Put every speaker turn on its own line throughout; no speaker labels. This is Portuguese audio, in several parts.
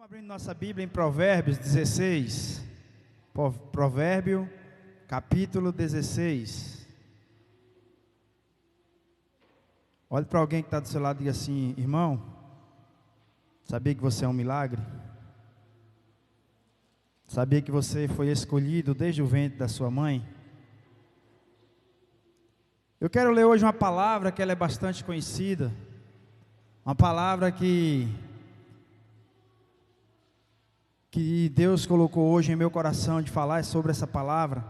Abrindo nossa Bíblia em Provérbios 16, Provérbio capítulo 16. Olhe para alguém que está do seu lado e diga assim: irmão, sabia que você é um milagre? Sabia que você foi escolhido desde o ventre da sua mãe? Eu quero ler hoje uma palavra que ela é bastante conhecida, uma palavra que Deus colocou hoje em meu coração de falar sobre essa palavra,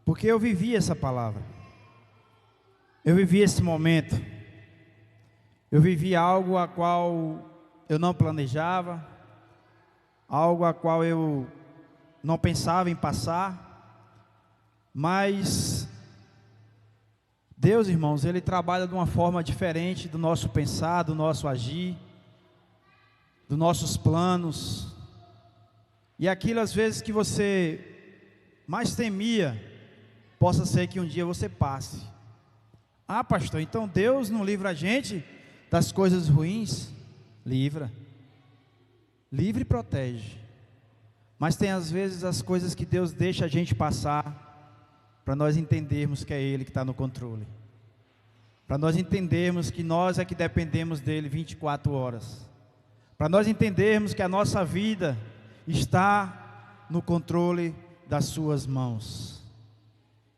porque eu vivi essa palavra, eu vivi esse momento, eu vivi algo a qual eu não planejava, algo a qual eu não pensava em passar, mas Deus, irmãos, Ele trabalha de uma forma diferente do nosso pensar, do nosso agir, dos nossos planos. E aquilo às vezes que você mais temia, possa ser que um dia você passe. Ah, pastor, então Deus não livra a gente das coisas ruins? Livra. Livre e protege. Mas tem às vezes as coisas que Deus deixa a gente passar, para nós entendermos que é Ele que está no controle. Para nós entendermos que nós é que dependemos dEle 24 horas. Para nós entendermos que a nossa vida está no controle das suas mãos.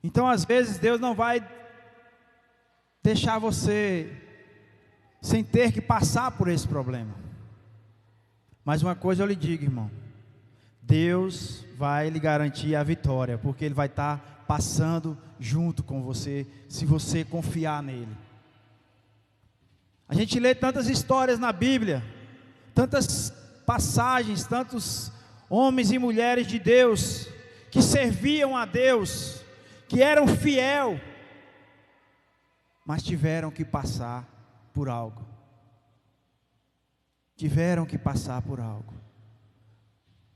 Então às vezes Deus não vai deixar você sem ter que passar por esse problema. Mas uma coisa eu lhe digo, irmão, Deus vai lhe garantir a vitória, porque Ele vai estar passando junto com você, se você confiar nele. A gente lê tantas histórias na Bíblia, tantas passagens, tantos homens e mulheres de Deus, que serviam a Deus, que eram fiel, mas tiveram que passar por algo. Tiveram que passar por algo.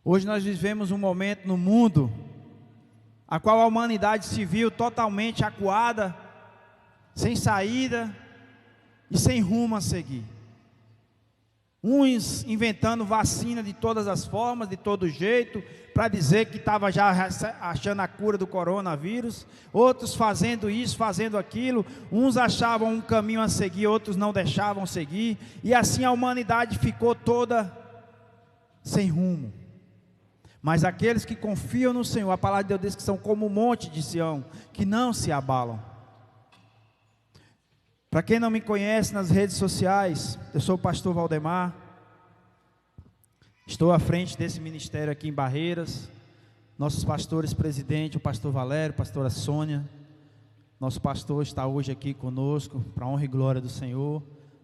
Hoje nós vivemos um momento no mundo, a qual a humanidade se viu totalmente acuada, sem saída e sem rumo a seguir. Uns inventando vacina de todas as formas, de todo jeito, para dizer que estava já achando a cura do coronavírus. Outros fazendo isso, fazendo aquilo. Uns achavam um caminho a seguir, outros não deixavam seguir. E assim a humanidade ficou toda sem rumo. Mas aqueles que confiam no Senhor, a palavra de Deus diz que são como um monte de Sião, que não se abalam. Para quem não me conhece nas redes sociais, eu sou o pastor Valdemar, estou à frente desse ministério aqui em Barreiras. Nossos pastores presidente, o pastor Valério, a pastora Sônia, nosso pastor está hoje aqui conosco, para a honra e glória do Senhor,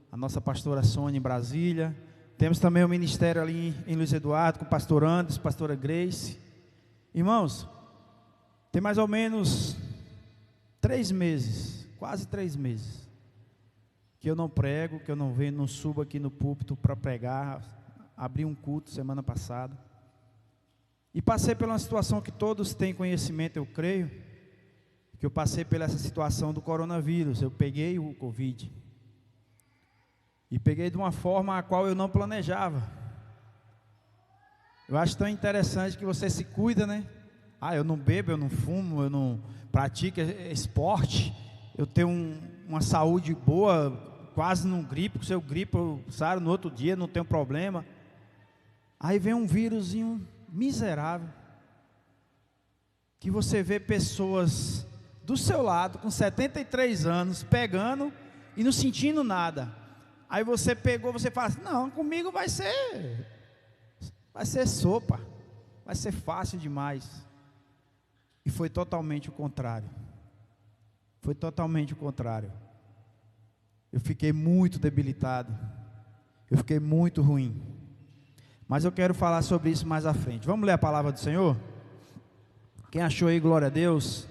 a nossa pastora Sônia em Brasília. Temos também o ministério ali em Luiz Eduardo, com o pastor Anderson, pastora Grace. Irmãos, tem mais ou menos 3 meses, quase 3 meses, que eu não prego, que eu não venho, não subo aqui no púlpito para pregar. Abri um culto semana passada, e passei por uma situação que todos têm conhecimento, eu creio, que eu passei por essa situação do coronavírus. Eu peguei o Covid, e peguei de uma forma a qual eu não planejava. Eu acho tão interessante que você se cuida, né? Ah, eu não bebo, eu não fumo, eu não pratico esporte, eu tenho uma saúde boa, quase não gripo. Se eu gripo, eu saro no outro dia, não tenho problema. Aí vem um vírusinho miserável, que você vê pessoas do seu lado, com 73 anos, pegando e não sentindo nada. Aí você pegou, você fala assim: não, comigo vai ser sopa, vai ser fácil demais. E foi totalmente o contrário. Foi totalmente o contrário. Eu fiquei muito debilitado, eu fiquei muito ruim. Mas eu quero falar sobre isso mais à frente. Vamos ler a palavra do Senhor? Quem achou aí, glória a Deus.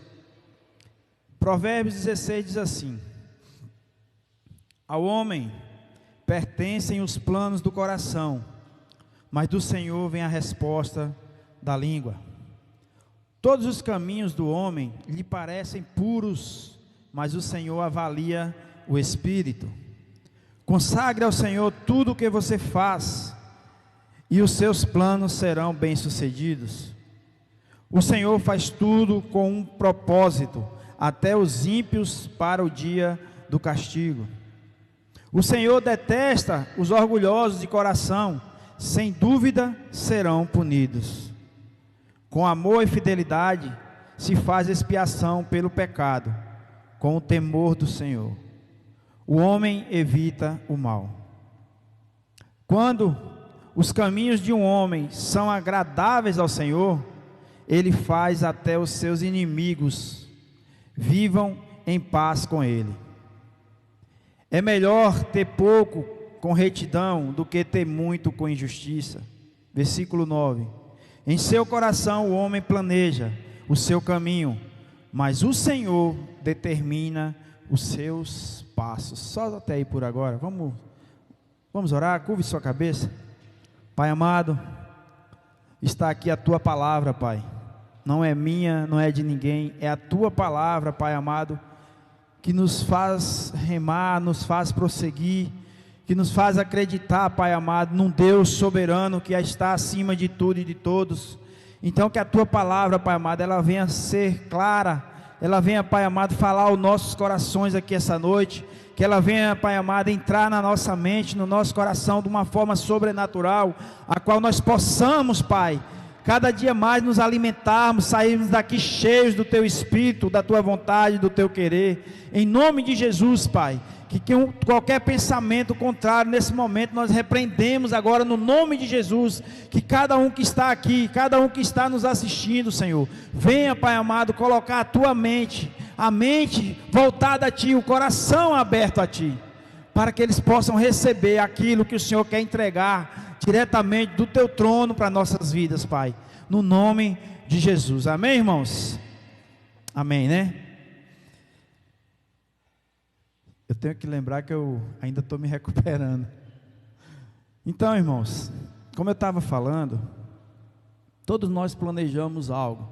Provérbios 16 diz assim: ao homem pertencem os planos do coração, mas do Senhor vem a resposta da língua. Todos os caminhos do homem lhe parecem puros, mas o Senhor avalia o espírito. Consagre ao Senhor tudo o que você faz, e os seus planos serão bem-sucedidos. O Senhor faz tudo com um propósito, até os ímpios para o dia do castigo. O Senhor detesta os orgulhosos de coração, sem dúvida serão punidos. Com amor e fidelidade se faz expiação pelo pecado, com o temor do Senhor. O homem evita o mal. Quando os caminhos de um homem são agradáveis ao Senhor, Ele faz até os seus inimigos vivam em paz com Ele. É melhor ter pouco com retidão do que ter muito com injustiça. Versículo 9. Em seu coração o homem planeja o seu caminho, mas o Senhor determina os seus passos. Só até aí por agora. Vamos orar, curve sua cabeça. Pai amado, está aqui a Tua palavra, Pai. Não é minha, não é de ninguém, é a Tua palavra, Pai amado, que nos faz remar, nos faz prosseguir, que nos faz acreditar, Pai amado, num Deus soberano que está acima de tudo e de todos. Então que a Tua palavra, Pai amado, ela venha ser clara, ela venha, Pai amado, falar aos nossos corações aqui essa noite, que ela venha, Pai amado, entrar na nossa mente, no nosso coração de uma forma sobrenatural, a qual nós possamos, Pai, cada dia mais nos alimentarmos, sairmos daqui cheios do Teu Espírito, da Tua vontade, do Teu querer, em nome de Jesus, Pai. Que qualquer pensamento contrário nesse momento nós repreendemos agora no nome de Jesus. Que cada um que está aqui, cada um que está nos assistindo, Senhor, venha, Pai amado, colocar a Tua mente, a mente voltada a Ti, o coração aberto a Ti, para que eles possam receber aquilo que o Senhor quer entregar diretamente do Teu trono para nossas vidas, Pai, no nome de Jesus. Amém, irmãos? Amém, né? Eu tenho que lembrar que eu ainda estou me recuperando. Então, irmãos, como eu estava falando, todos nós planejamos algo.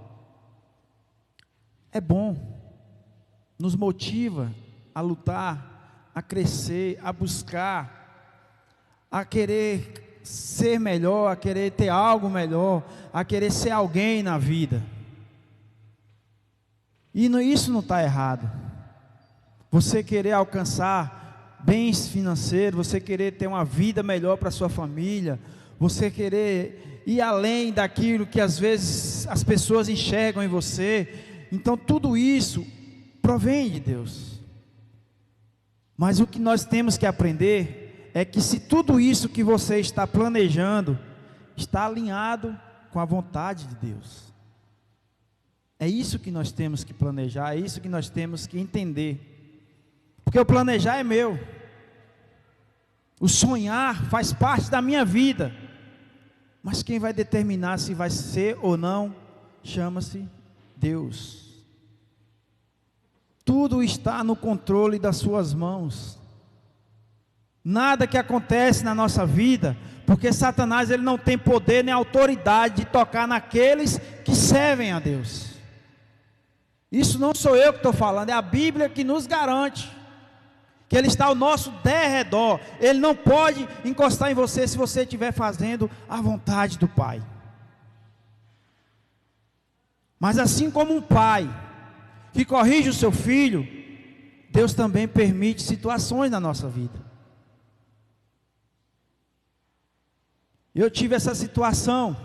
É bom, nos motiva a lutar, a crescer, a buscar, a querer ser melhor, a querer ter algo melhor, a querer ser alguém na vida. E isso não está errado. Você querer alcançar bens financeiros, você querer ter uma vida melhor para sua família, você querer ir além daquilo que às vezes as pessoas enxergam em você. Então tudo isso provém de Deus. Mas o que nós temos que aprender é que se tudo isso que você está planejando está alinhado com a vontade de Deus, é isso que nós temos que planejar, é isso que nós temos que entender. Porque o planejar é meu, o sonhar faz parte da minha vida, mas quem vai determinar se vai ser ou não, chama-se Deus. Tudo está no controle das suas mãos. Nada que acontece na nossa vida, porque Satanás ele não tem poder nem autoridade de tocar naqueles que servem a Deus. Isso não sou eu que estou falando, é a Bíblia que nos garante que Ele está ao nosso derredor. Ele não pode encostar em você se você estiver fazendo a vontade do Pai. Mas assim como um pai que corrige o seu filho, Deus também permite situações na nossa vida. Eu tive essa situação,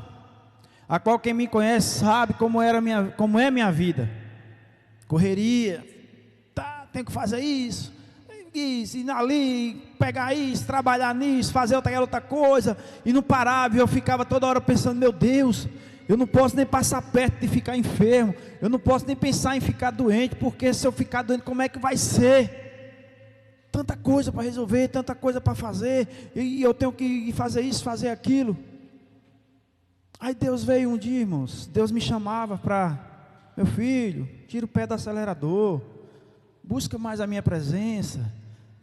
a qual quem me conhece sabe como é minha vida. Correria, tenho que fazer isso, ir ali, pegar isso, trabalhar nisso, fazer outra coisa, e não parava. E eu ficava toda hora pensando: meu Deus, eu não posso nem passar perto de ficar enfermo, eu não posso nem pensar em ficar doente, porque se eu ficar doente, como é que vai ser? Tanta coisa para resolver, tanta coisa para fazer, e eu tenho que fazer isso, fazer aquilo. Aí Deus veio um dia, irmãos, Deus me chamava para: meu filho, tira o pé do acelerador, busca mais a minha presença,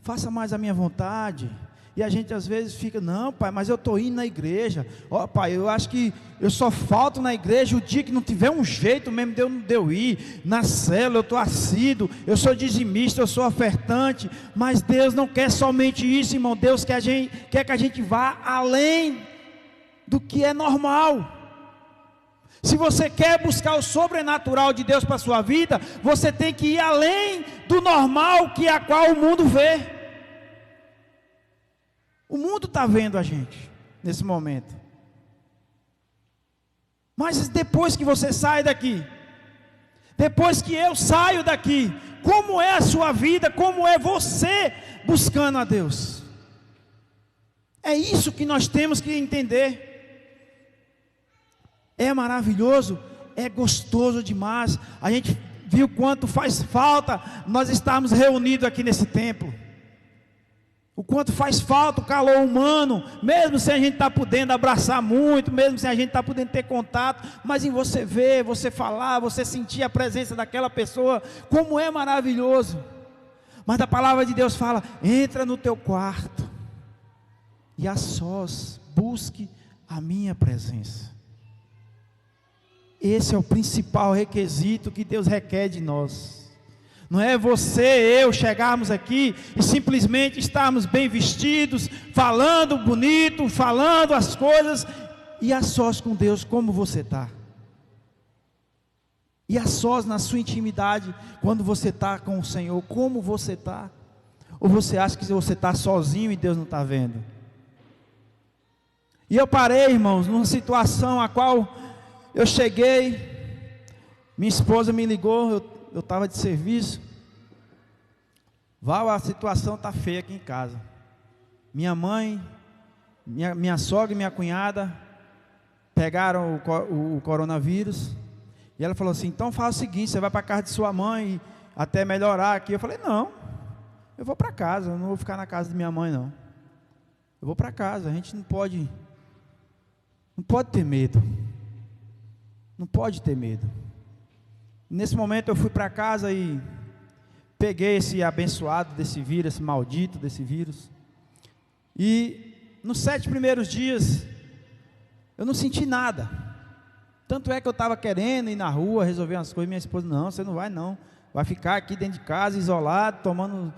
faça mais a minha vontade. E a gente às vezes fica: não, pai, mas eu estou indo na igreja. Ó, pai, eu acho que eu só falto na igreja o dia que não tiver um jeito mesmo de eu ir. Na célula eu estou assíduo, eu sou dizimista, eu sou ofertante. Mas Deus não quer somente isso, irmão. Deus quer que a gente vá além do que é normal. Se você quer buscar o sobrenatural de Deus para a sua vida, você tem que ir além do normal que a qual o mundo vê. O mundo está vendo a gente nesse momento. Mas depois que você sai daqui, depois que eu saio daqui, como é a sua vida, como é você buscando a Deus? É isso que nós temos que entender. É maravilhoso, é gostoso demais. A gente viu quanto faz falta nós estarmos reunidos aqui nesse templo. O quanto faz falta o calor humano, mesmo sem a gente estar podendo abraçar muito, mesmo sem a gente estar podendo ter contato, mas em você ver, você falar, você sentir a presença daquela pessoa, como é maravilhoso. Mas a palavra de Deus fala: entra no teu quarto e a sós busque a minha presença. Esse é o principal requisito que Deus requer de nós. Não é você e eu chegarmos aqui e simplesmente estarmos bem vestidos, falando bonito, falando as coisas, e a sós com Deus, como você está? E a sós na sua intimidade, quando você está com o Senhor, como você está? Ou você acha que você está sozinho e Deus não está vendo? E eu parei, irmãos, numa situação a qual eu cheguei, minha esposa me ligou, eu estava de serviço. Val, a situação está feia aqui em casa. Minha mãe, minha sogra e minha cunhada pegaram o coronavírus. E ela falou assim: então faz o seguinte, você vai para a casa de sua mãe até melhorar aqui. Eu falei: não, eu vou para casa, eu não vou ficar na casa de minha mãe não. Eu vou para casa, a gente não pode ter medo. Não pode ter medo. Nesse momento eu fui para casa e peguei esse abençoado desse vírus, esse maldito desse vírus. E nos 7 primeiros dias eu não senti nada. Tanto é que eu estava querendo ir na rua, resolver umas coisas. Minha esposa: não, você não vai não. Vai ficar aqui dentro de casa, isolado, tomando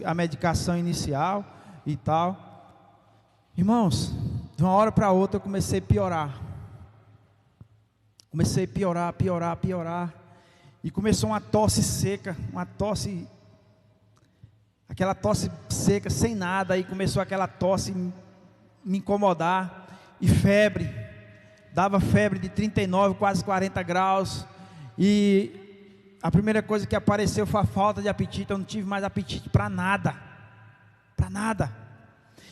a medicação inicial e tal. Irmãos, de uma hora para outra eu comecei a piorar. Comecei a piorar. E começou uma tosse seca, aquela tosse seca, sem nada. Aí começou aquela tosse me incomodar. E febre, dava febre de 39, quase 40 graus. E a primeira coisa que apareceu foi a falta de apetite. Eu não tive mais apetite para nada.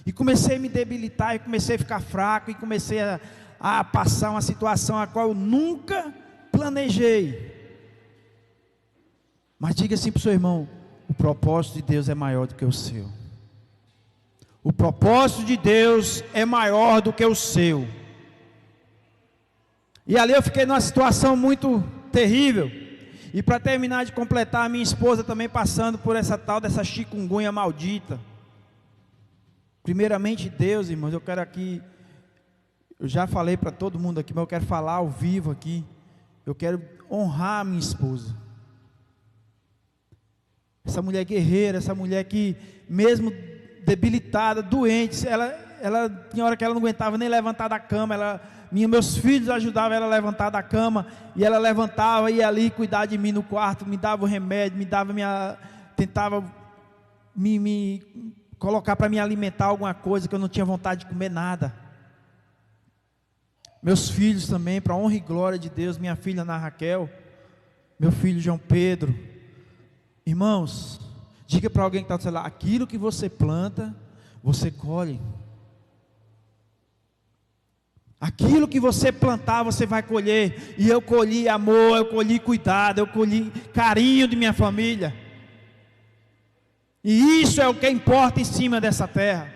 E comecei a me debilitar, e comecei a ficar fraco, e comecei a passar uma situação a qual eu nunca planejei. Mas diga assim para o seu irmão: o propósito de Deus é maior do que o seu. O propósito de Deus é maior do que o seu. E ali eu fiquei numa situação muito terrível. E para terminar de completar, a minha esposa também passando por essa tal dessa chikungunya maldita. Primeiramente Deus, irmãos, eu quero aqui, eu já falei para todo mundo aqui, mas eu quero falar ao vivo aqui. Eu quero honrar a minha esposa. Essa mulher guerreira, essa mulher que mesmo debilitada, doente, ela tinha hora que ela não aguentava nem levantar da cama. Meus filhos ajudavam ela a levantar da cama, e ela levantava, ia ali cuidar de mim no quarto, me dava o remédio, tentava me colocar para me alimentar alguma coisa, que eu não tinha vontade de comer nada. Meus filhos também, para a honra e glória de Deus, minha filha Ana Raquel, meu filho João Pedro. Irmãos, diga para alguém que está do seu lado: aquilo que você planta, você colhe. Aquilo que você plantar, você vai colher. E eu colhi amor, eu colhi cuidado, eu colhi carinho de minha família. E isso é o que importa em cima dessa terra.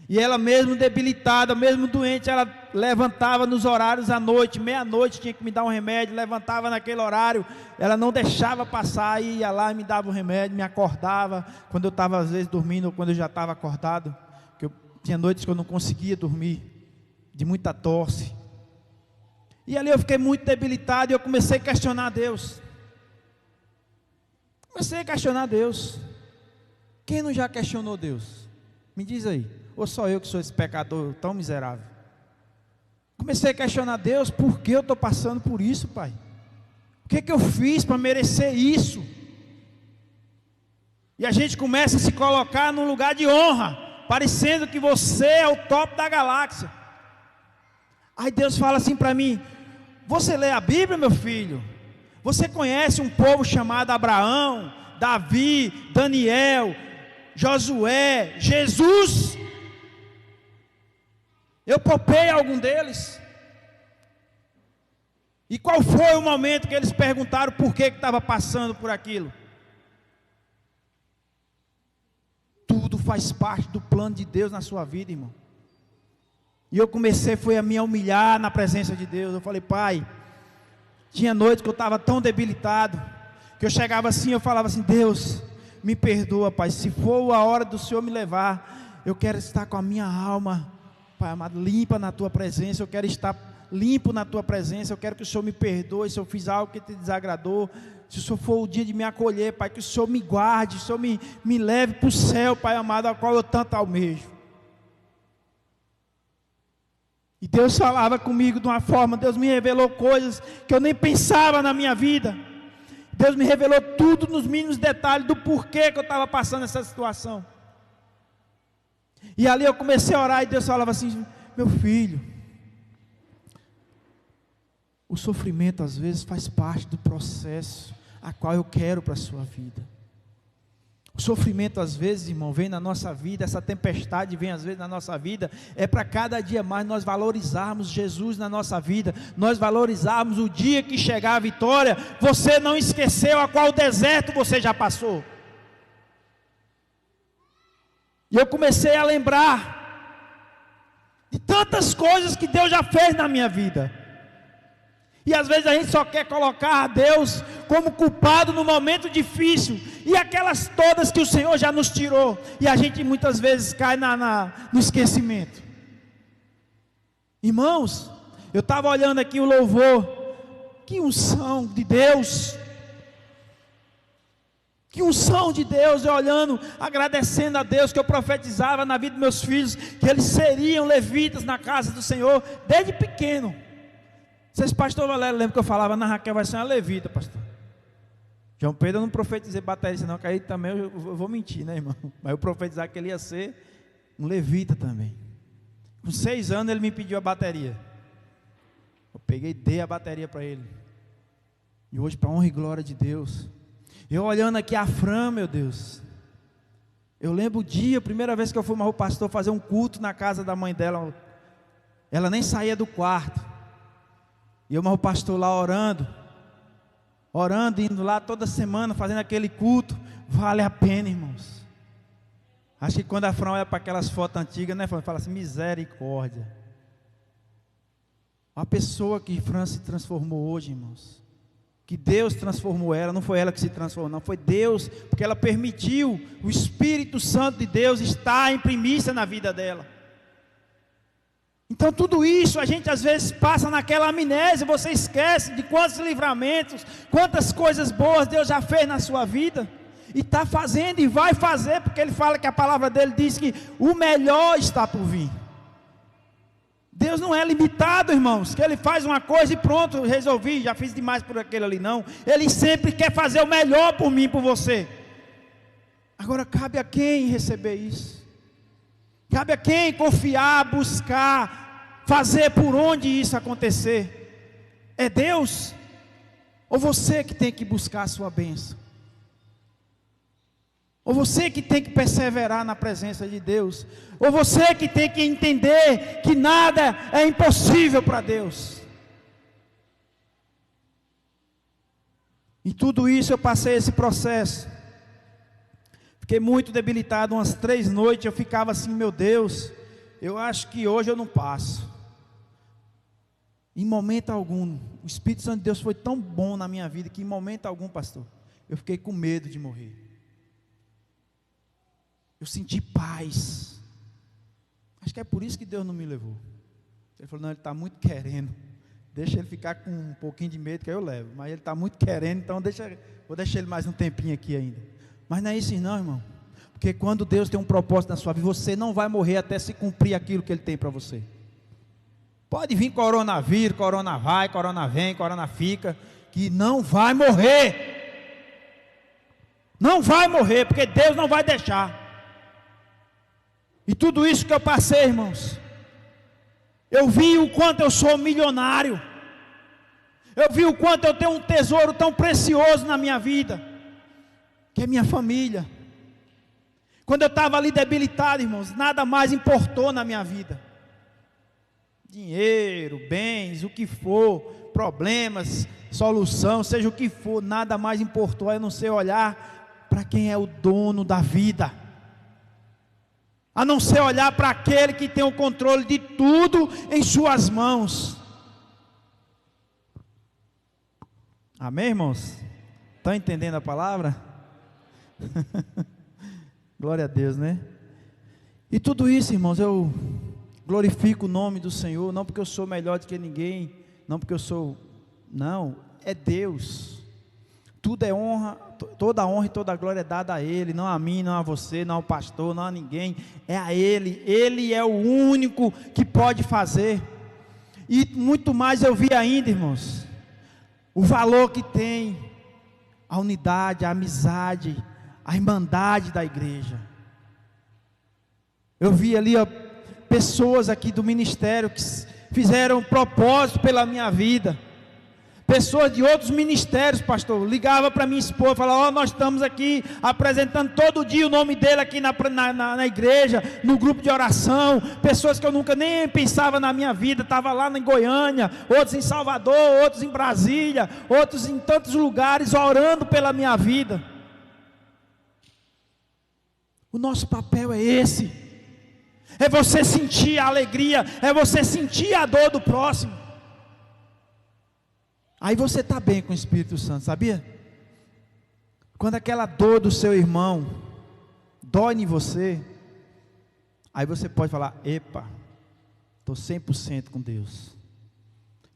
E ela mesmo debilitada, mesmo doente, ela levantava nos horários à noite, meia-noite tinha que me dar um remédio, levantava naquele horário, ela não deixava passar, ia lá e me dava o remédio, me acordava, quando eu estava às vezes dormindo, ou quando eu já estava acordado, que tinha noites que eu não conseguia dormir, de muita tosse. E ali eu fiquei muito debilitado, e eu comecei a questionar Deus. Quem não já questionou Deus? Me diz aí. Ou só eu que sou esse pecador tão miserável? Comecei a questionar Deus, por que eu estou passando por isso, Pai? O que eu fiz para merecer isso? E a gente começa a se colocar num lugar de honra, parecendo que você é o top da galáxia. Aí Deus fala assim para mim: você lê a Bíblia, meu filho? Você conhece um povo chamado Abraão, Davi, Daniel, Josué, Jesus? Eu poupei algum deles. E qual foi o momento que eles perguntaram por que estava passando por aquilo? Tudo faz parte do plano de Deus na sua vida, irmão. E eu comecei a me humilhar na presença de Deus. Eu falei: Pai, tinha noites que eu estava tão debilitado, que eu chegava assim, eu falava assim: Deus, me perdoa, Pai, se for a hora do Senhor me levar, eu quero estar com a minha alma, Pai amado, limpa na Tua presença. Eu quero estar limpo na Tua presença. Eu quero que o Senhor me perdoe se eu fiz algo que Te desagradou. Se o Senhor for o dia de me acolher, Pai, que o Senhor me guarde, o Senhor me leve para o céu, Pai amado, ao qual eu tanto almejo. E Deus falava comigo de uma forma, Deus me revelou coisas que eu nem pensava na minha vida. Deus me revelou tudo nos mínimos detalhes do porquê que eu estava passando essa situação. E ali eu comecei a orar e Deus falava assim: meu filho, o sofrimento às vezes faz parte do processo a qual eu quero para a sua vida. O sofrimento às vezes, irmão, vem na nossa vida, essa tempestade vem às vezes na nossa vida, é para cada dia mais nós valorizarmos Jesus na nossa vida, nós valorizarmos o dia que chegar a vitória. Você não esqueceu a qual deserto você já passou. E eu comecei a lembrar de tantas coisas que Deus já fez na minha vida. E às vezes a gente só quer colocar a Deus como culpado no momento difícil, e aquelas todas que o Senhor já nos tirou, e a gente muitas vezes cai no esquecimento. Irmãos, eu estava olhando aqui o louvor, que unção de Deus, que unção de Deus, eu olhando, agradecendo a Deus, que eu profetizava na vida dos meus filhos, que eles seriam levitas na casa do Senhor, desde pequeno. Vocês, pastor Valério, lembra que eu falava: na Raquel vai ser uma levita, pastor. João Pedro, eu não profetizei baterista não, que aí também eu vou mentir, né, irmão? Mas eu profetizar que ele ia ser um levita também. Com 6 anos ele me pediu a bateria. Eu peguei e dei a bateria para ele. E hoje, para a honra e glória de Deus, eu olhando aqui a Fran, meu Deus, eu lembro o dia, a primeira vez que eu fui com o pastor fazer um culto na casa da mãe dela, ela nem saía do quarto. E eu, mas o pastor lá orando, indo lá toda semana, fazendo aquele culto. Vale a pena, irmãos. Acho que quando a Fran olha para aquelas fotos antigas, né, fala assim: misericórdia. A pessoa que Fran se transformou hoje, irmãos, que Deus transformou ela, não foi ela que se transformou, não, foi Deus, porque ela permitiu o Espírito Santo de Deus estar em primícia na vida dela. Então tudo isso a gente às vezes passa naquela amnésia, você esquece de quantos livramentos, quantas coisas boas Deus já fez na sua vida, e está fazendo e vai fazer, porque Ele fala que a palavra dele diz que o melhor está por vir. Deus não é limitado, irmãos, que Ele faz uma coisa e pronto, resolvi, já fiz demais por aquele ali, não. Ele sempre quer fazer o melhor por mim, por você. Agora cabe a quem receber isso? Cabe a quem confiar, buscar, fazer por onde isso acontecer? É Deus? Ou você que tem que buscar a sua bênção? Ou você que tem que perseverar na presença de Deus? Ou você que tem que entender que nada é impossível para Deus? Em tudo isso eu passei esse processo. Fiquei muito debilitado, umas 3 noites eu ficava assim: meu Deus, eu acho que hoje eu não passo. Em momento algum, o Espírito Santo de Deus foi tão bom na minha vida, que em momento algum, pastor, eu fiquei com medo de morrer. Eu senti paz. Acho que é por isso que Deus não me levou. Ele falou: não, ele está muito querendo, deixa ele ficar com um pouquinho de medo que eu levo, mas ele está muito querendo, então vou deixar ele mais um tempinho aqui ainda. Mas não é isso não, irmão, porque quando Deus tem um propósito na sua vida, você não vai morrer até se cumprir aquilo que Ele tem para você. Pode vir coronavírus, corona vai, corona vem, corona fica, que não vai morrer. Não vai morrer, porque Deus não vai deixar. E tudo isso que eu passei, irmãos, eu vi o quanto eu sou milionário. Eu vi o quanto eu tenho um tesouro tão precioso na minha vida, que é minha família. Quando eu estava ali debilitado, irmãos, nada mais importou na minha vida. Dinheiro, bens, o que for, problemas, solução, seja o que for, nada mais importou a não ser olhar para quem é o dono da vida. A não ser olhar para aquele que tem o controle de tudo em suas mãos. Amém, irmãos? Estão entendendo a palavra? Glória a Deus, né? E tudo isso, irmãos, eu glorifico o nome do Senhor, não porque eu sou melhor do que ninguém, não porque eu sou, não, é Deus. Tudo é honra, toda a honra e toda a glória é dada a Ele, não a mim, não a você, não ao pastor, não a ninguém, é a Ele. Ele é o único que pode fazer. E muito mais eu vi ainda, irmãos, o valor que tem a unidade, a amizade, a irmandade da igreja. Eu vi ali pessoas aqui do ministério que fizeram um propósito pela minha vida. Pessoas de outros ministérios, pastor, ligava para minha esposa, falava, nós estamos aqui apresentando todo dia o nome dele aqui na igreja, no grupo de oração. Pessoas que eu nunca nem pensava na minha vida, estavam lá em Goiânia, outros em Salvador, outros em Brasília, outros em tantos lugares, orando pela minha vida. O nosso papel é esse, é você sentir a alegria, é você sentir a dor do próximo. Aí você está bem com o Espírito Santo, sabia? Quando aquela dor do seu irmão dói em você, aí você pode falar, epa, estou 100% com Deus.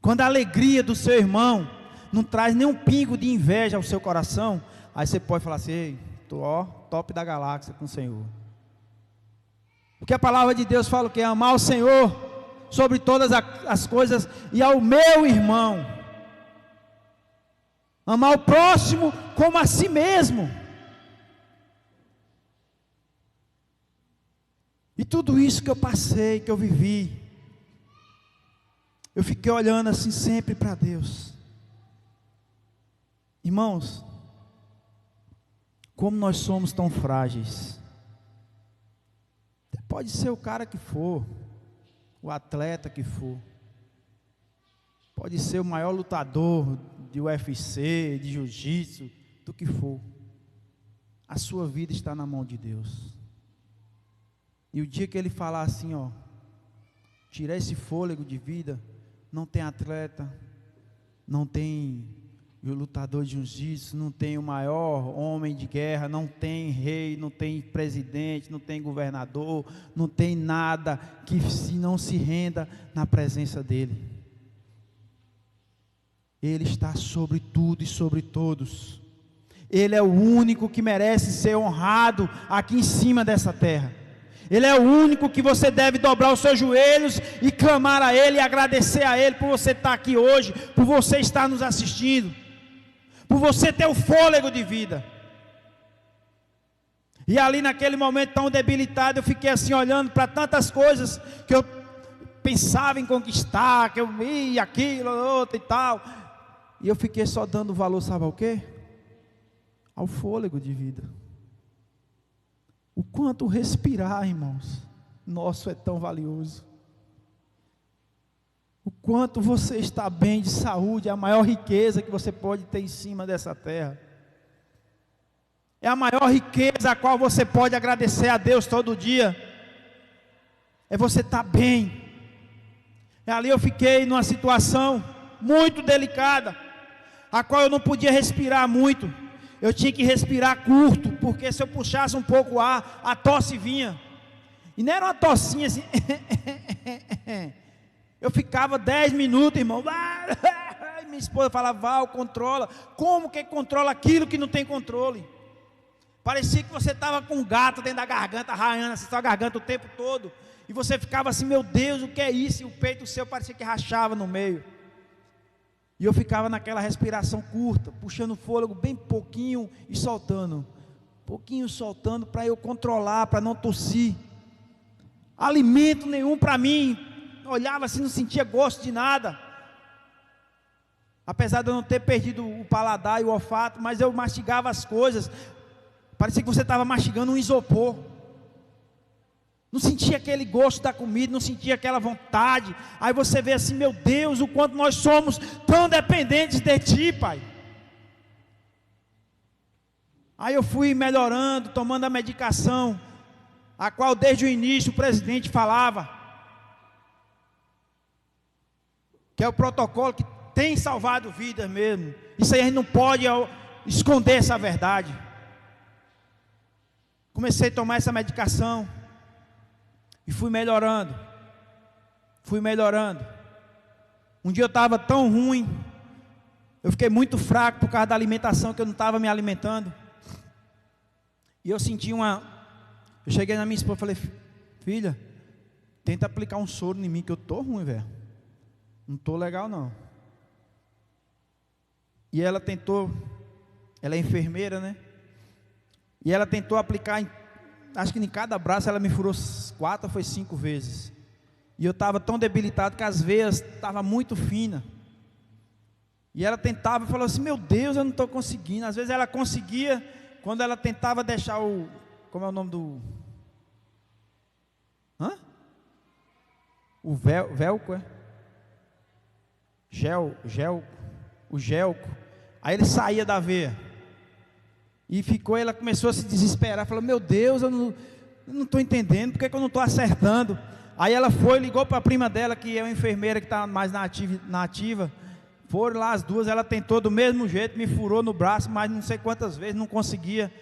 Quando a alegria do seu irmão não traz nenhum pingo de inveja ao seu coração, aí você pode falar assim, ei, estou top da galáxia com o Senhor. Porque a palavra de Deus fala que é amar o Senhor sobre todas as coisas e ao meu irmão. Amar o próximo como a si mesmo. E tudo isso que eu passei, que eu vivi, eu fiquei olhando assim sempre para Deus. Irmãos, como nós somos tão frágeis. Pode ser o cara que for, o atleta que for. Pode ser o maior lutador de UFC, de jiu-jitsu, do que for. A sua vida está na mão de Deus. E o dia que Ele falar assim, ó, tirar esse fôlego de vida, não tem atleta, não tem o lutador de jiu-jitsu, não tem o maior homem de guerra, não tem rei, não tem presidente, não tem governador, não tem nada que não se renda na presença dEle. Ele está sobre tudo e sobre todos. Ele é o único que merece ser honrado aqui em cima dessa terra. Ele é o único que você deve dobrar os seus joelhos e clamar a Ele e agradecer a Ele por você estar aqui hoje, por você estar nos assistindo, por você ter o fôlego de vida. E ali naquele momento tão debilitado, eu fiquei assim olhando para tantas coisas que eu pensava em conquistar, que eu ia aquilo, outro e tal. E eu fiquei só dando valor, sabe ao quê? Ao fôlego de vida. O quanto respirar, irmãos, nosso é tão valioso. O quanto você está bem de saúde é a maior riqueza que você pode ter em cima dessa terra. É a maior riqueza a qual você pode agradecer a Deus todo dia. É você estar bem. E ali eu fiquei numa situação muito delicada, a qual eu não podia respirar muito. Eu tinha que respirar curto, porque se eu puxasse um pouco o ar, a tosse vinha. E não era uma tossinha assim. Eu ficava 10 minutos, irmão. Minha esposa falava, Val, controla. Como que controla aquilo que não tem controle? Parecia que você estava com um gato dentro da garganta, arranhando assim sua garganta o tempo todo. E você ficava assim, meu Deus, o que é isso? E o peito seu parecia que rachava no meio. E eu ficava naquela respiração curta, puxando o fôlego bem pouquinho e soltando. Pouquinho soltando para eu controlar, para não tossir. Alimento nenhum para mim. Olhava assim, não sentia gosto de nada. Apesar de eu não ter perdido o paladar e o olfato, mas eu mastigava as coisas. Parecia que você estava mastigando um isopor. Não sentia aquele gosto da comida, não sentia aquela vontade. Aí você vê assim, meu Deus, o quanto nós somos tão dependentes de Ti, Pai. Aí eu fui melhorando, tomando a medicação, a qual desde o início o presidente falava, que é o protocolo que tem salvado vidas mesmo. Isso aí a gente não pode esconder essa verdade. Comecei a tomar essa medicação e fui melhorando. Um dia eu estava tão ruim, eu fiquei muito fraco por causa da alimentação, que eu não estava me alimentando. E eu senti eu cheguei na minha esposa e falei, filha, tenta aplicar um soro em mim, que eu estou ruim, velho. Não estou legal não. E ela tentou, ela é enfermeira, né? E ela tentou aplicar, acho que em cada braço ela me furou 4 ou 5 vezes. E eu estava tão debilitado que as veias estavam muito finas. E ela tentava e falou assim, meu Deus, eu não estou conseguindo. Às vezes ela conseguia, quando ela tentava deixar como é o nome do... O velcro, é? O gelco. Aí ele saía da veia. E ela começou a se desesperar. Falou, meu Deus, eu não estou entendendo, por que eu não estou acertando? Aí ela ligou para a prima dela, que é uma enfermeira que está mais na ativa. Foram lá as duas, ela tentou do mesmo jeito, me furou no braço, mas não sei quantas vezes, não conseguia.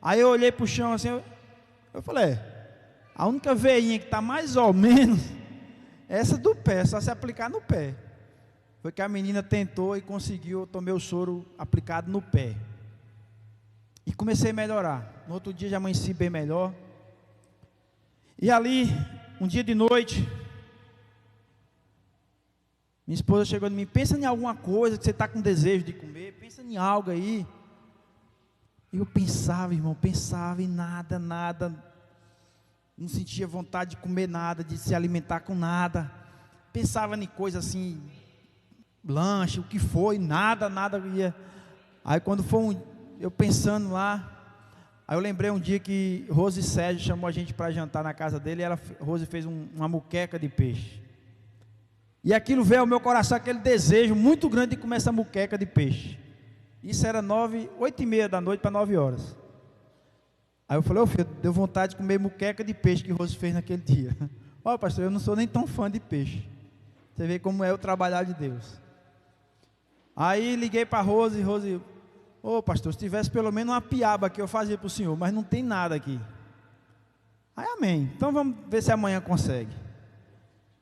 Aí eu olhei para o chão assim, eu falei, a única veinha que está mais ou menos é essa do pé, só se aplicar no pé. Foi que a menina tentou e conseguiu, eu tomei o soro aplicado no pé. E comecei a melhorar. No outro dia já amanheci bem melhor. E ali, um dia de noite, minha esposa chegou em mim, pensa em alguma coisa que você está com desejo de comer, pensa em algo aí. E eu pensava, irmão, pensava em nada, não sentia vontade de comer nada, de se alimentar com nada. Pensava em coisa assim, lanche, o que foi, nada ia. Aí quando foi eu pensando lá, aí eu lembrei um dia que Rose e Sérgio chamou a gente para jantar na casa dele, e Rose fez uma muqueca de peixe. E aquilo veio ao meu coração, aquele desejo muito grande de comer essa muqueca de peixe. Isso era 8h30 da noite para 9 horas. Aí eu falei, filho, deu vontade de comer muqueca de peixe que Rose fez naquele dia. Ó, pastor, eu não sou nem tão fã de peixe. Você vê como é o trabalhar de Deus. Aí liguei para Rose, pastor, se tivesse pelo menos uma piaba aqui eu fazia para o senhor, mas não tem nada aqui. Aí amém, então vamos ver se amanhã consegue.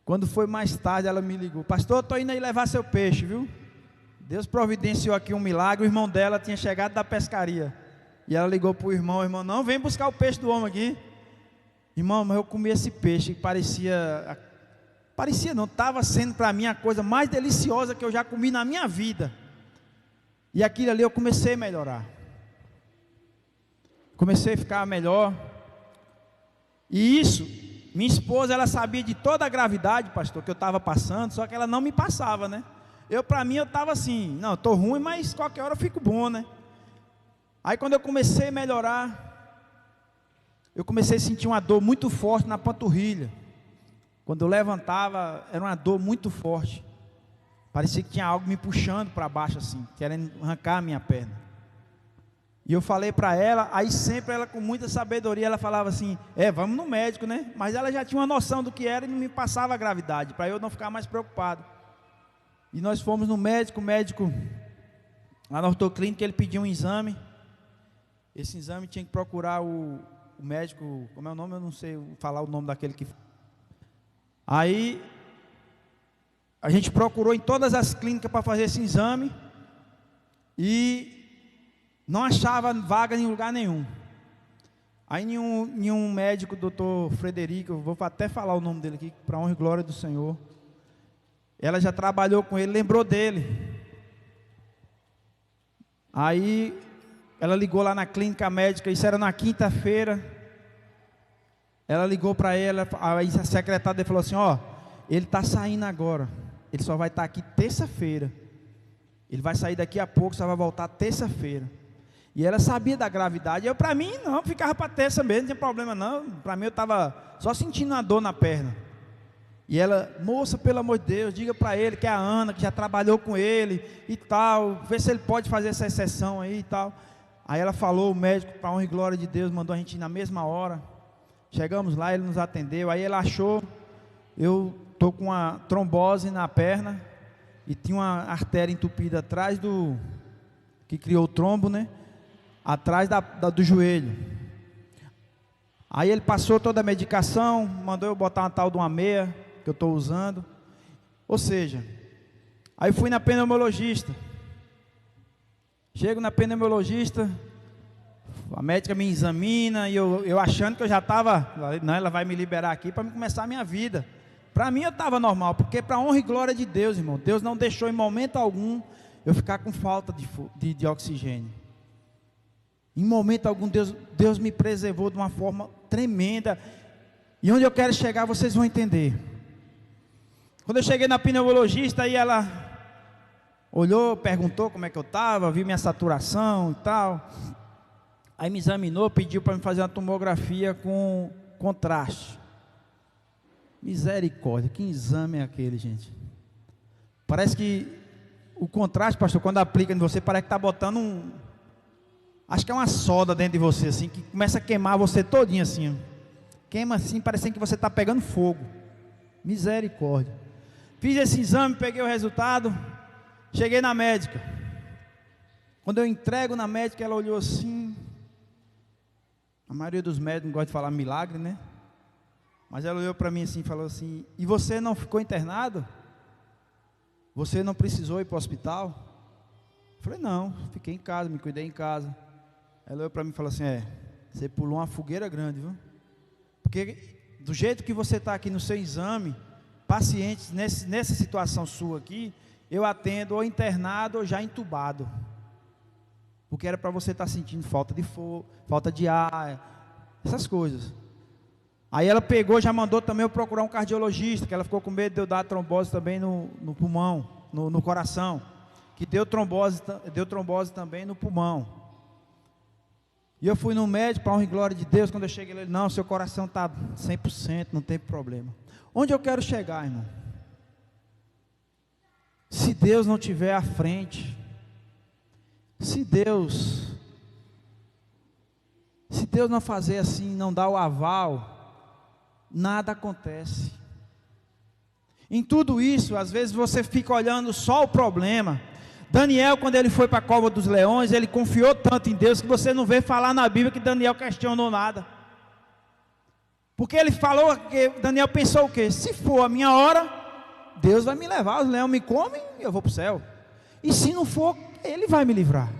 Quando foi mais tarde ela me ligou, pastor, eu estou indo aí levar seu peixe, viu? Deus providenciou aqui um milagre, o irmão dela tinha chegado da pescaria. E ela ligou para o irmão, não, vem buscar o peixe do homem aqui. Irmão, mas eu comi esse peixe, parecia não, estava sendo para mim a coisa mais deliciosa que eu já comi na minha vida. E aquilo ali eu comecei a melhorar. Comecei a ficar melhor. E isso, minha esposa, ela sabia de toda a gravidade, pastor, que eu estava passando, só que ela não me passava, né? Para mim, eu estava assim, não, estou ruim, mas qualquer hora eu fico bom, né? Aí quando eu comecei a melhorar, eu comecei a sentir uma dor muito forte na panturrilha. Quando eu levantava, era uma dor muito forte. Parecia que tinha algo me puxando para baixo assim, querendo arrancar a minha perna. E eu falei para ela, aí sempre ela com muita sabedoria, ela falava assim, vamos no médico, né? Mas ela já tinha uma noção do que era e não me passava a gravidade, para eu não ficar mais preocupado. E nós fomos no médico, lá na ortoclínica, ele pediu um exame. Esse exame tinha que procurar o médico, como é o nome? Eu não sei falar o nome daquele que... Aí, a gente procurou em todas as clínicas para fazer esse exame e não achava vaga em lugar nenhum. Aí nenhum médico, doutor Frederico, eu vou até falar o nome dele aqui, para honra e glória do Senhor. Ela já trabalhou com ele, lembrou dele. Aí ela ligou lá na clínica médica, isso era na quinta-feira. Ela ligou para ela, aí a secretária dele falou assim: ó, ele está saindo agora, ele só vai estar aqui terça-feira. Ele vai sair daqui a pouco, só vai voltar terça-feira. E ela sabia da gravidade. Eu, para mim, não, ficava para terça mesmo, não tinha problema não. Para mim, eu estava só sentindo uma dor na perna. E ela: moça, pelo amor de Deus, diga para ele que é a Ana, que já trabalhou com ele e tal, vê se ele pode fazer essa exceção aí e tal. Aí ela falou, o médico, para honra e glória de Deus, mandou a gente ir na mesma hora. Chegamos lá, ele nos atendeu. Aí ele achou, eu estou com uma trombose na perna e tinha uma artéria entupida atrás do, que criou o trombo, né? Atrás do joelho. Aí ele passou toda a medicação, mandou eu botar uma tal de uma meia que eu estou usando. Ou seja, aí fui na pneumologista. Chego na pneumologista, a médica me examina e eu achando que eu já estava, não, ela vai me liberar aqui para começar a minha vida. Para mim eu estava normal, porque para honra e glória de Deus, irmão, Deus não deixou em momento algum eu ficar com falta de oxigênio. Em momento algum Deus me preservou de uma forma tremenda. E onde eu quero chegar vocês vão entender. Quando eu cheguei na pneumologista, aí ela olhou, perguntou como é que eu estava, viu minha saturação e tal. Aí me examinou, pediu para me fazer uma tomografia com contraste. Misericórdia, que exame é aquele, gente? Parece que o contraste, pastor, quando aplica em você, parece que está botando acho que é uma soda dentro de você, assim, que começa a queimar você todinho, assim, ó. Queima assim, parecendo que você está pegando fogo. Misericórdia. Fiz esse exame, peguei o resultado, cheguei na médica. Quando eu entrego na médica, ela olhou assim. A maioria dos médicos não gosta de falar milagre, né? Mas ela olhou para mim assim e falou assim: e você não ficou internado? Você não precisou ir para o hospital? Eu falei: não, fiquei em casa, me cuidei em casa. Ela olhou para mim e falou assim: você pulou uma fogueira grande, viu? Porque do jeito que você está aqui no seu exame, pacientes nessa situação sua aqui, eu atendo ou internado ou já entubado. Porque era para você estar sentindo falta de fogo, falta de ar, essas coisas. Aí ela pegou, já mandou também eu procurar um cardiologista, que ela ficou com medo de eu dar trombose também no pulmão, no coração. Que deu trombose também no pulmão. E eu fui no médico, para honra e glória de Deus. Quando eu cheguei, ele: não, seu coração está 100%, não tem problema. Onde eu quero chegar, irmão? Se Deus não estiver à frente, se Deus não fazer assim, não dar o aval, nada acontece. Em tudo isso, às vezes você fica olhando só o problema. Daniel, quando ele foi para a cova dos leões, ele confiou tanto em Deus que você não vê falar na Bíblia que Daniel questionou nada. Porque ele falou que Daniel pensou o quê? Se for a minha hora, Deus vai me levar, os leões me comem e eu vou para o céu. E se não for, Ele vai me livrar.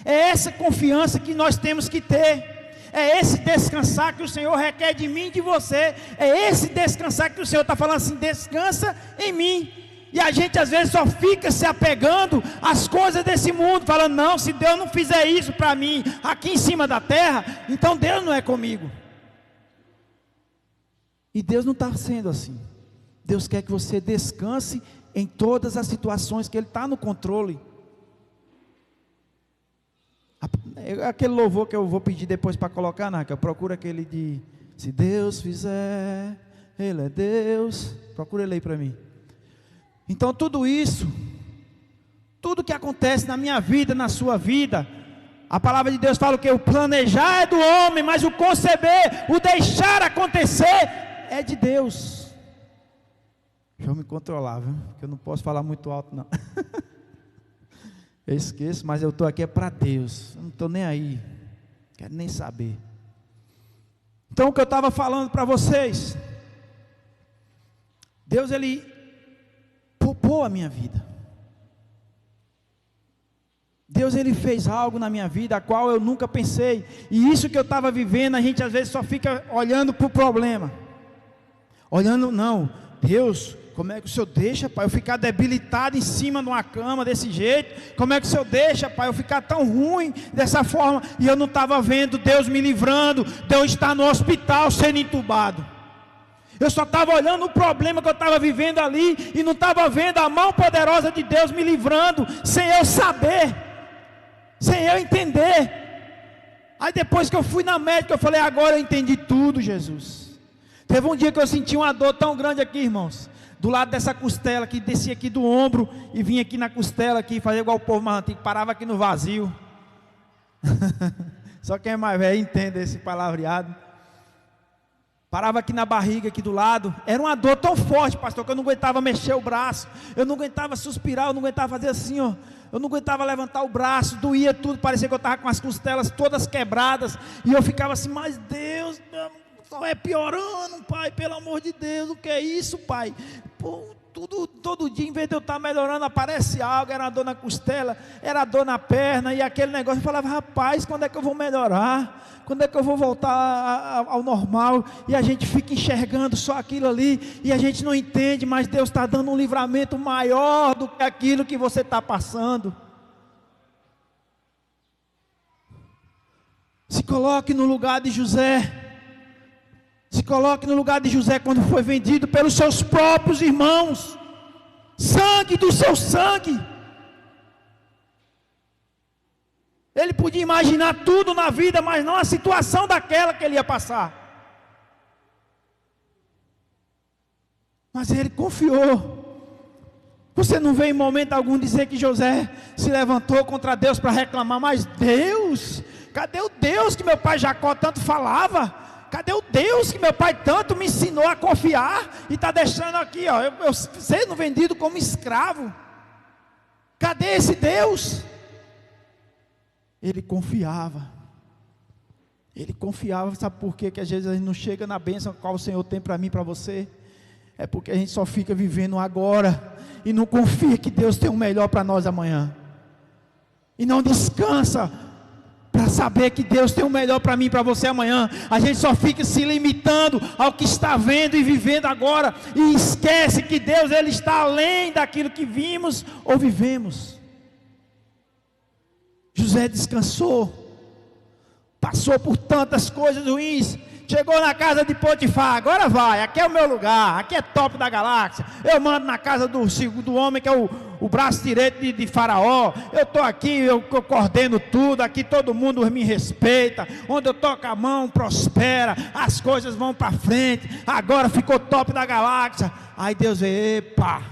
É essa confiança que nós temos que ter. É esse descansar que o Senhor requer de mim e de você. É esse descansar que o Senhor está falando assim: descansa em mim. E a gente às vezes só fica se apegando às coisas desse mundo, falando: não, se Deus não fizer isso para mim aqui em cima da terra, então Deus não é comigo. E Deus não está sendo assim. Deus quer que você descanse em todas as situações, que Ele está no controle. Aquele louvor que eu vou pedir depois para colocar, Naca, procura aquele de: se Deus fizer, Ele é Deus. Procura ele aí para mim. Então tudo isso, tudo que acontece na minha vida, na sua vida, a palavra de Deus fala que o planejar é do homem, mas o conceber, o deixar acontecer é de Deus. Deixa eu me controlar, viu? Porque eu não posso falar muito alto não. Eu esqueço, mas eu estou aqui é para Deus. Eu não estou nem aí, quero nem saber. Então o que eu estava falando para vocês, Deus ele poupou a minha vida. Deus ele fez algo na minha vida, a qual eu nunca pensei. E isso que eu estava vivendo, a gente às vezes só fica olhando para o problema. Olhando, não, Deus, como é que o Senhor deixa, Pai, eu ficar debilitado em cima de uma cama desse jeito? Como é que o Senhor deixa, Pai, eu ficar tão ruim dessa forma? E eu não estava vendo Deus me livrando, Deus está no hospital sendo entubado. Eu só estava olhando o problema que eu estava vivendo ali, e não estava vendo a mão poderosa de Deus me livrando, sem eu saber, sem eu entender. Aí depois que eu fui na médica, eu falei, agora eu entendi tudo, Jesus. Teve um dia que eu senti uma dor tão grande aqui, irmãos, do lado dessa costela, que descia aqui do ombro, e vinha aqui na costela, aqui, fazia igual o povo mais antigo, parava aqui no vazio. Só quem é mais velho entende esse palavreado. Parava aqui na barriga, aqui do lado. Era uma dor tão forte, pastor, que eu não aguentava mexer o braço. Eu não aguentava suspirar, eu não aguentava fazer assim, ó. Eu não aguentava levantar o braço, doía tudo. Parecia que eu estava com as costelas todas quebradas. E eu ficava assim, mas Deus, só é piorando, Pai, pelo amor de Deus. O que é isso, Pai? Pô, todo dia, em vez de eu estar melhorando, aparece algo. Era dor na costela, era dor na perna. E aquele negócio, eu falava, rapaz, quando é que eu vou melhorar? Quando é que eu vou voltar ao normal? E a gente fica enxergando só aquilo ali, e a gente não entende, mas Deus está dando um livramento maior do que aquilo que você está passando. Se coloque no lugar de José. Se coloque no lugar de José quando foi vendido pelos seus próprios irmãos. Sangue do seu sangue. Ele podia imaginar tudo na vida, mas não a situação daquela que ele ia passar. Mas ele confiou. Você não vê em momento algum dizer que José se levantou contra Deus para reclamar, mas Deus, cadê o Deus que meu pai Jacó tanto falava? Cadê o Deus que meu pai tanto me ensinou a confiar? E está deixando aqui, ó, eu sendo vendido como escravo. Cadê esse Deus? Ele confiava. Ele confiava. Sabe por quê? Que às vezes a gente não chega na bênção qual o Senhor tem para mim e para você? É porque a gente só fica vivendo agora e não confia que Deus tem o melhor para nós amanhã. E não descansa para saber que Deus tem o melhor para mim e para você amanhã. A gente só fica se limitando ao que está vendo e vivendo agora, e esquece que Deus ele está além daquilo que vimos ou vivemos. José descansou, passou por tantas coisas ruins, chegou na casa de Potifar, agora vai, aqui é o meu lugar, aqui é top da galáxia, eu mando na casa do homem que é o braço direito de Faraó, eu estou aqui, eu coordeno tudo, aqui todo mundo me respeita, onde eu toco a mão prospera, as coisas vão para frente, agora ficou top da galáxia. Aí Deus vê, epa,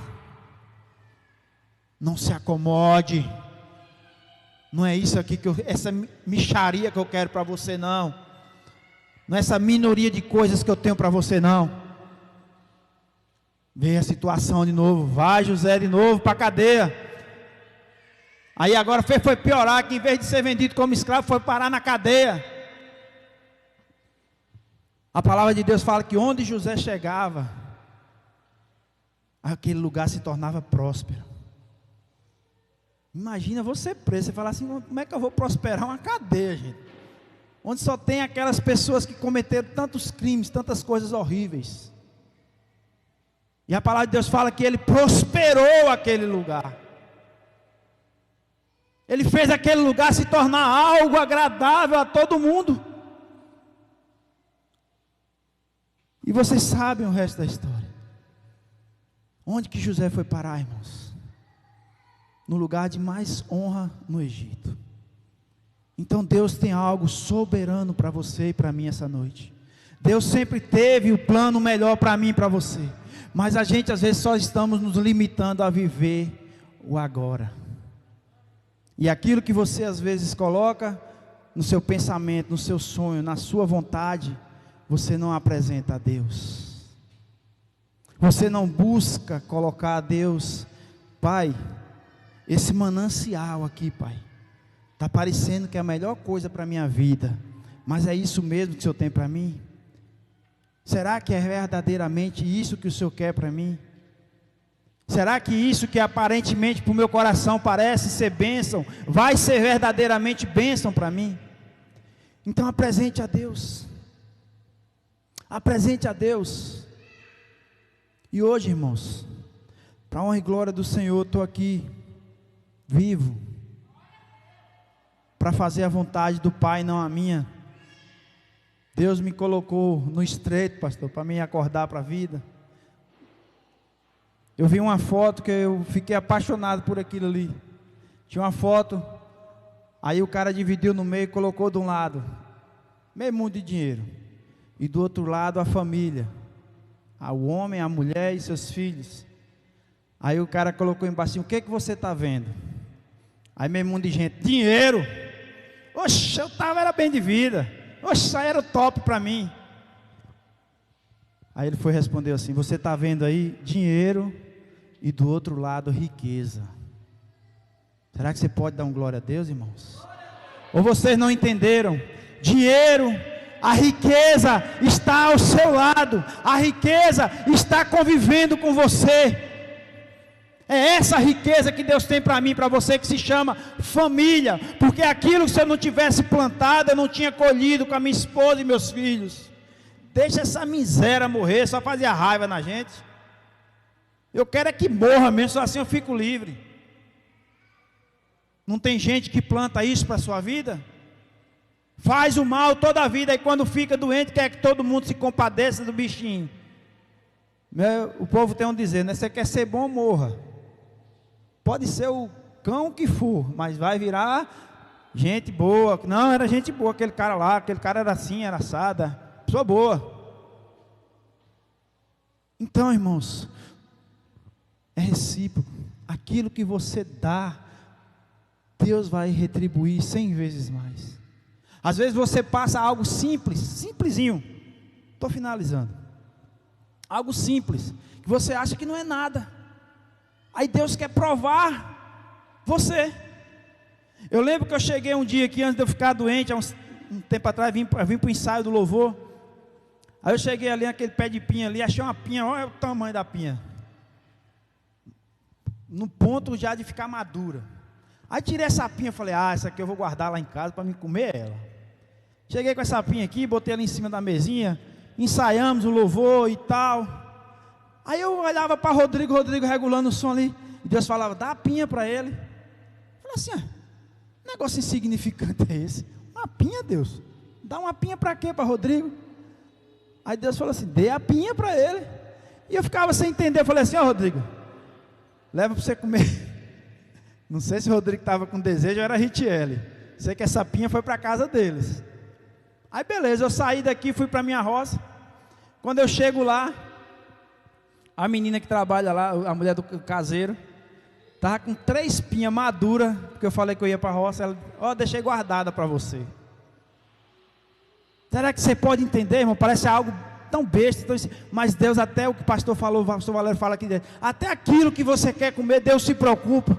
não se acomode. Não é isso aqui essa mixaria que eu quero para você, não. Não é essa minoria de coisas que eu tenho para você, não. Veio a situação de novo. Vai José de novo para a cadeia. Aí agora foi piorar, que em vez de ser vendido como escravo, foi parar na cadeia. A palavra de Deus fala que onde José chegava, aquele lugar se tornava próspero. Imagina você preso, você fala assim, como é que eu vou prosperar uma cadeia, gente? Onde só tem aquelas pessoas que cometeram tantos crimes, tantas coisas horríveis. E a palavra de Deus fala que ele prosperou aquele lugar. Ele fez aquele lugar se tornar algo agradável a todo mundo. E vocês sabem o resto da história. Onde que José foi parar, irmãos? No lugar de mais honra no Egito. Então Deus tem algo soberano para você e para mim essa noite. Deus sempre teve o plano melhor para mim e para você. Mas a gente às vezes só estamos nos limitando a viver o agora. E aquilo que você às vezes coloca no seu pensamento, no seu sonho, na sua vontade, você não apresenta a Deus. Você não busca colocar a Deus, Pai, esse manancial aqui, Pai, está parecendo que é a melhor coisa para a minha vida, mas é isso mesmo que o Senhor tem para mim? Será que é verdadeiramente isso que o Senhor quer para mim? Será que isso que aparentemente para o meu coração parece ser bênção, vai ser verdadeiramente bênção para mim? Então apresente a Deus. Apresente a Deus. E hoje, irmãos, para a honra e glória do Senhor, estou aqui, vivo, para fazer a vontade do Pai, não a minha. Deus me colocou no estreito, pastor, para me acordar para a vida. Eu vi uma foto que eu fiquei apaixonado por aquilo ali. Tinha uma foto, aí o cara dividiu no meio e colocou de um lado meio mundo de dinheiro, e do outro lado a família, o homem, a mulher e seus filhos. Aí o cara colocou embaixo: o que você está vendo? Aí meio mundo de gente: dinheiro. Oxe, era bem de vida. Oxe, isso aí era top para mim. Aí ele foi responder assim: você está vendo aí dinheiro e do outro lado riqueza. Será que você pode dar um glória a Deus, irmãos? Ou vocês não entenderam? Dinheiro, a riqueza está ao seu lado, a riqueza está convivendo com você. É essa riqueza que Deus tem para mim, para você, que se chama família. Porque aquilo que se eu não tivesse plantado, eu não tinha colhido com a minha esposa e meus filhos. Deixa essa miséria morrer, só fazia raiva na gente. Eu quero é que morra mesmo, só assim eu fico livre. Não tem gente que planta isso para a sua vida? Faz o mal toda a vida, e quando fica doente, quer que todo mundo se compadeça do bichinho. O povo tem um dizer, né? Você quer ser bom, morra. Pode ser o cão que for, mas vai virar gente boa. Não, era gente boa aquele cara lá, aquele cara era assim, era assada. Pessoa boa. Então, irmãos, é recíproco. Aquilo que você dá, Deus vai retribuir 100 vezes mais. Às vezes você passa algo simples, simplesinho. Estou finalizando. Algo simples, que você acha que não é nada. Aí Deus quer provar você. Eu lembro que eu cheguei um dia aqui, antes de eu ficar doente, há um tempo atrás, vim para o ensaio do louvor. Aí eu cheguei ali naquele pé de pinha ali, achei uma pinha, olha o tamanho da pinha. No ponto já de ficar madura. Aí tirei essa pinha, falei: essa aqui eu vou guardar lá em casa para me comer ela. Cheguei com essa pinha aqui, botei ela em cima da mesinha, ensaiamos o louvor e tal. Aí eu olhava para Rodrigo regulando o som ali, e Deus falava: dá a pinha para ele. Eu falei assim: negócio insignificante é esse? Uma pinha, Deus? Dá uma pinha para quê, para Rodrigo? Aí Deus falou assim: dê a pinha para ele. E eu ficava sem entender, eu falei assim: Rodrigo, leva para você comer. Não sei se o Rodrigo estava com desejo ou era Ritiele. Sei que essa pinha foi para a casa deles. Aí beleza, eu saí daqui, fui para minha roça. Quando eu chego lá, a menina que trabalha lá, a mulher do caseiro, estava com 3 pinhas maduras, porque eu falei que eu ia para a roça. Ela: deixei guardada para você. Será que você pode entender, irmão? Parece algo tão besta, mas Deus, até o que o pastor falou, o pastor Valério fala aqui, até aquilo que você quer comer, Deus se preocupa.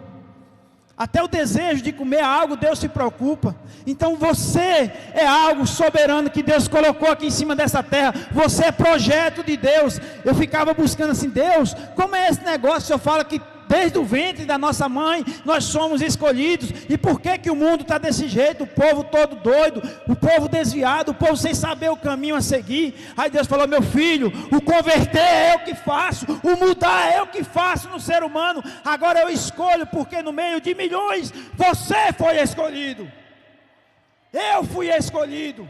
Até o desejo de comer algo, Deus se preocupa. Então você é algo soberano que Deus colocou aqui em cima dessa terra. Você é projeto de Deus. Eu ficava buscando assim: Deus, como é esse negócio? O Senhor fala que desde o ventre da nossa mãe nós somos escolhidos. E por que que o mundo está desse jeito? O povo todo doido, o povo desviado, o povo sem saber o caminho a seguir. Aí Deus falou: meu filho, o converter é eu que faço, o mudar é eu que faço no ser humano. Agora eu escolho, porque no meio de milhões você foi escolhido. Eu fui escolhido.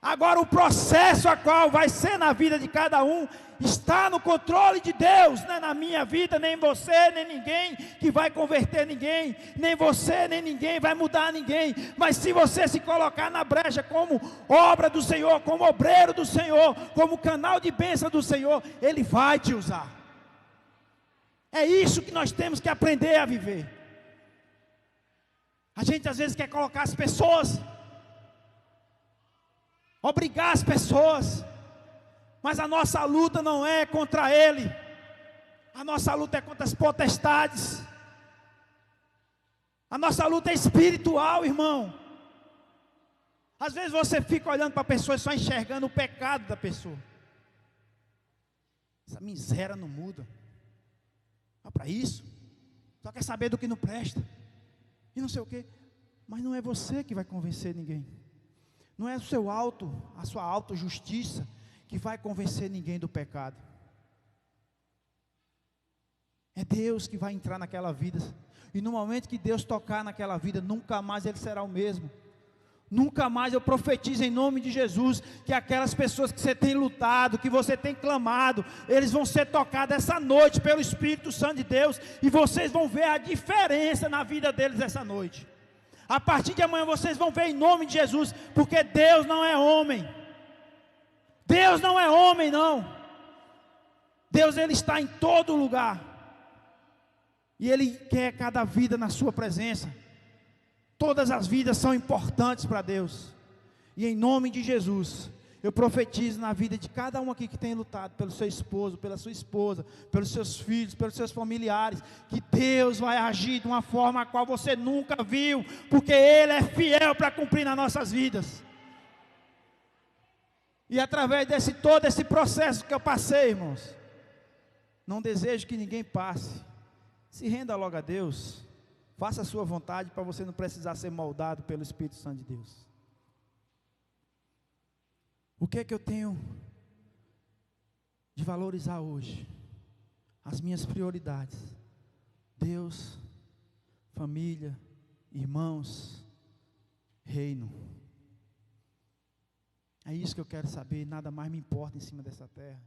Agora o processo a qual vai ser na vida de cada um está no controle de Deus. Não é na minha vida, nem você, nem ninguém que vai converter ninguém, nem você, nem ninguém vai mudar ninguém. Mas se você se colocar na brecha como obra do Senhor, como obreiro do Senhor, como canal de bênção do Senhor, Ele vai te usar. É isso que nós temos que aprender a viver. A gente às vezes quer colocar as pessoas, obrigar as pessoas, mas a nossa luta não é contra ele, a nossa luta é contra as potestades, a nossa luta é espiritual, irmão. Às vezes você fica olhando para a pessoa e só enxergando o pecado da pessoa. Essa miséria não muda, para isso, só quer saber do que não presta, e não sei o quê. Mas não é você que vai convencer ninguém. Não é a sua autojustiça que vai convencer ninguém do pecado. É Deus que vai entrar naquela vida. E no momento que Deus tocar naquela vida, nunca mais ele será o mesmo. Nunca mais, eu profetizo em nome de Jesus, que aquelas pessoas que você tem lutado, que você tem clamado, eles vão ser tocados essa noite pelo Espírito Santo de Deus, e vocês vão ver a diferença na vida deles essa noite. A partir de amanhã vocês vão ver em nome de Jesus, porque Deus não é homem. Deus não é homem, não. Deus, ele está em todo lugar. E ele quer cada vida na sua presença. Todas as vidas são importantes para Deus. E em nome de Jesus, eu profetizo na vida de cada um aqui que tem lutado pelo seu esposo, pela sua esposa, pelos seus filhos, pelos seus familiares, que Deus vai agir de uma forma a qual você nunca viu, porque Ele é fiel para cumprir nas nossas vidas. E através todo esse processo que eu passei, irmãos, não desejo que ninguém passe. Se renda logo a Deus. Faça a sua vontade para você não precisar ser moldado pelo Espírito Santo de Deus. O que é que eu tenho de valorizar hoje? As minhas prioridades. Deus, família, irmãos, reino. É isso que eu quero saber, nada mais me importa em cima dessa terra.